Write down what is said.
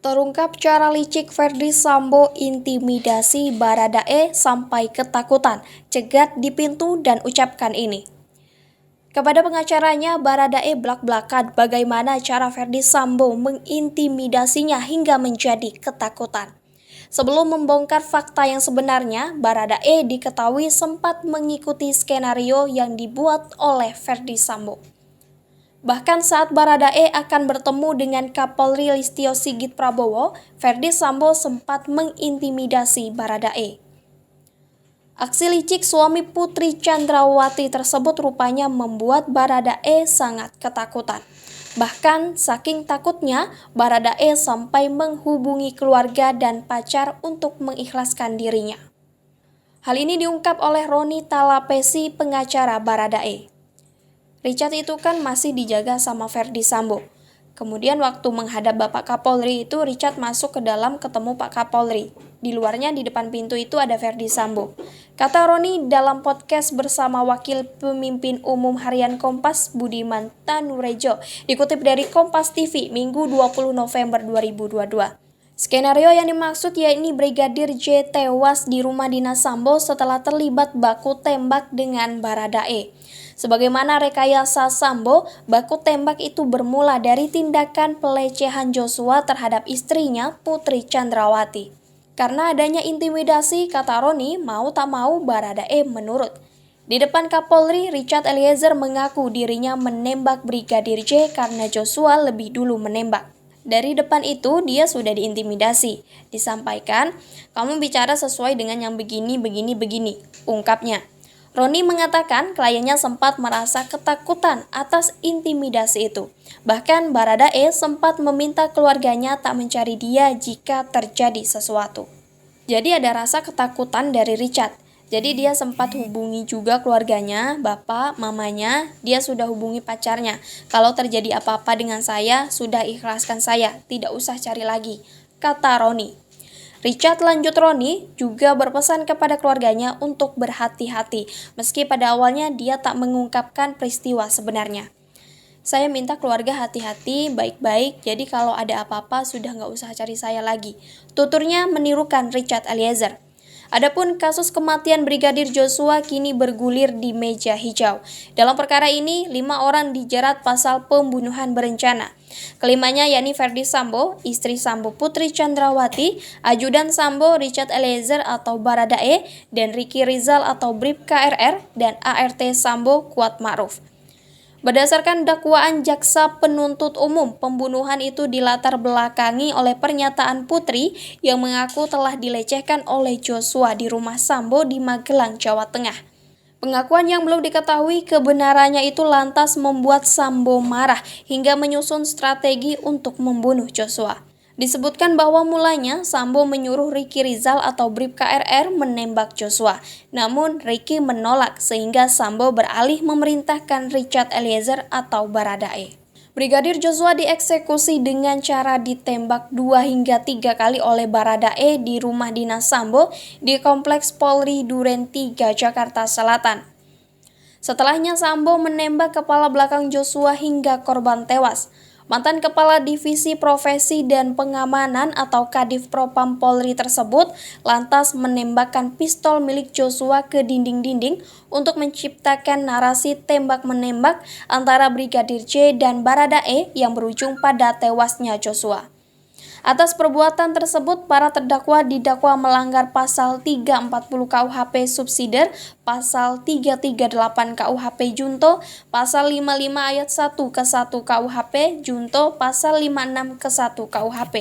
Terungkap cara licik Verdi Sambo intimidasi Baradae sampai ketakutan, cegat di pintu dan ucapkan ini. Kepada pengacaranya, Baradae blak-blakan bagaimana cara Verdi Sambo mengintimidasinya hingga menjadi ketakutan. Sebelum membongkar fakta yang sebenarnya, Baradae diketahui sempat mengikuti skenario yang dibuat oleh Verdi Sambo. Bahkan saat Baradae akan bertemu dengan Kapolri Listio Sigit Prabowo, Verdi Sambo sempat mengintimidasi Baradae. Aksi licik suami Putri Chandrawati tersebut rupanya membuat Baradae sangat ketakutan. Bahkan saking takutnya, Baradae sampai menghubungi keluarga dan pacar untuk mengikhlaskan dirinya. Hal ini diungkap oleh Roni Talapesi, pengacara Baradae. Richard itu kan masih dijaga sama Verdi Sambo. Kemudian waktu menghadap Bapak Kapolri itu Richard masuk ke dalam ketemu Pak Kapolri. Di luarnya di depan pintu itu ada Verdi Sambo. Kata Roni dalam podcast bersama Wakil Pemimpin Umum Harian Kompas Budiman Tanurejo, dikutip dari Kompas TV Minggu 20 November 2022. Skenario yang dimaksud yakni Brigadir J tewas di rumah dinas Sambo setelah terlibat baku tembak dengan Baradae. Sebagaimana rekayasa Sambo, baku tembak itu bermula dari tindakan pelecehan Joshua terhadap istrinya Putri Chandrawati. Karena adanya intimidasi, kata Roni, mau tak mau Baradae menurut. Di depan Kapolri, Richard Eliezer mengaku dirinya menembak Brigadir J karena Joshua lebih dulu menembak. Dari depan itu dia sudah diintimidasi. Disampaikan, kamu bicara sesuai dengan yang begini, ungkapnya. Roni mengatakan kliennya sempat merasa ketakutan atas intimidasi itu. Bahkan Baradae sempat meminta keluarganya tak mencari dia jika terjadi sesuatu. Jadi ada rasa ketakutan dari Richard. Jadi dia sempat hubungi juga keluarganya, bapak, mamanya, dia sudah hubungi pacarnya. Kalau terjadi apa-apa dengan saya, sudah ikhlaskan saya, tidak usah cari lagi, kata Roni. Richard lanjut Roni juga berpesan kepada keluarganya untuk berhati-hati, meski pada awalnya dia tak mengungkapkan peristiwa sebenarnya. Saya minta keluarga hati-hati, baik-baik, jadi kalau ada apa-apa sudah nggak usah cari saya lagi. Tuturnya menirukan Richard Eliezer. Adapun kasus kematian Brigadir Joshua kini bergulir di meja hijau. Dalam perkara ini, 5 orang dijerat pasal pembunuhan berencana. Kelimanya yakni Verdi Sambo, istri Sambo Putri Chandrawati, ajudan Sambo Richard Eliezer atau Baradae, dan Ricky Rizal atau Bribka RR, dan ART Sambo Kuat Ma'ruf. Berdasarkan dakwaan jaksa penuntut umum, pembunuhan itu dilatar belakangi oleh pernyataan Putri yang mengaku telah dilecehkan oleh Joshua di rumah Sambo di Magelang, Jawa Tengah. Pengakuan yang belum diketahui kebenarannya itu lantas membuat Sambo marah hingga menyusun strategi untuk membunuh Joshua. Disebutkan bahwa mulanya Sambo menyuruh Ricky Rizal atau Bribka RR menembak Joshua. Namun Ricky menolak sehingga Sambo beralih memerintahkan Richard Eliezer atau Baradae. Brigadir Joshua dieksekusi dengan cara ditembak 2 hingga 3 kali oleh Baradae di rumah dinas Sambo di Kompleks Polri Duren 3, Jakarta Selatan. Setelahnya Sambo menembak kepala belakang Joshua hingga korban tewas. Mantan Kepala Divisi Profesi dan Pengamanan atau Kadif Propam Polri tersebut lantas menembakkan pistol milik Joshua ke dinding-dinding untuk menciptakan narasi tembak-menembak antara Brigadir J dan Baradae yang berujung pada tewasnya Joshua. Atas perbuatan tersebut, para terdakwa didakwa melanggar pasal 340 KUHP Subsider, pasal 338 KUHP Junto, pasal 55 ayat 1 ke 1 KUHP Junto, pasal 56 ke 1 KUHP.